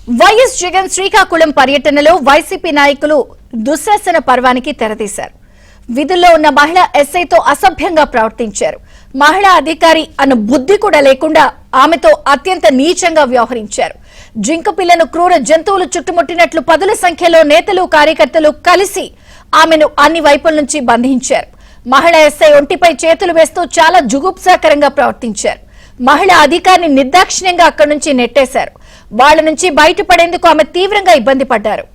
YS Jagan Srikakulam పర్యటనలో YCP నాయకులు దుశ్శాసన పర్వానికి తెరతీశారు. విధుల్లో ఉన్న మహిళా ఎస్ఐతో అసభ్యంగా ప్రవర్తించారు. మహిళా అధికారి అన్న బుద్ధి కూడా లేకుండా ఆమెతో అత్యంత నీచంగా వ్యవహరించారు. జింక పిల్లను క్రూర జంతువులు చుట్టుముట్టినట్లు పదుల సంఖ్యలో నేతలు కార్యకర్తలు కలిసి ఆమెను అన్ని వైపుల నుంచి బంధించారు. మహిళా ఎస్ఐ ఒంటిపై చేతులు వేస్తూ చాలా జుగుప్సాకరంగా ప్రవర్తించారు. మహిళా అధికారిని నిర్దాక్షిణ్యంగా అక్కడి నుంచి నెట్టేశారు. వాళ్ల నుంచి బయటపడేందుకు ఆమె తీవ్రంగా ఇబ్బంది పడ్డారు.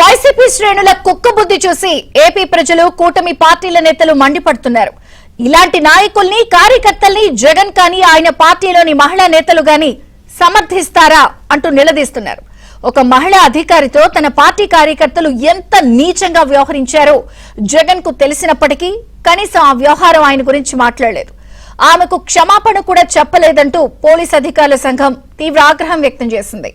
వైసీపీ శ్రేణుల కుక్కబుద్ధి చూసి ఏపీ ప్రజలు కూటమి పార్టీల నేతలు మండిపడుతున్నారు. ఇలాంటి నాయకుల్ని కార్యకర్తల్ని జగన్ కానీ ఆయన పార్టీలోని మహిళా నేతలు గాని సమర్థిస్తారా అంటూ నిలదీస్తున్నారు. ఒక మహిళా అధికారితో తన పార్టీ కార్యకర్తలు ఎంత నీచంగా వ్యవహరించారో జగన్ కు తెలిసినప్పటికీ కనీసం ఆ వ్యవహారం ఆయన గురించి మాట్లాడలేదు. ఆమెకు క్షమాపణ కూడా చెప్పలేదంటూ పోలీస్ అధికారుల సంఘం తీవ్ర ఆగ్రహం వ్యక్తం చేసింది.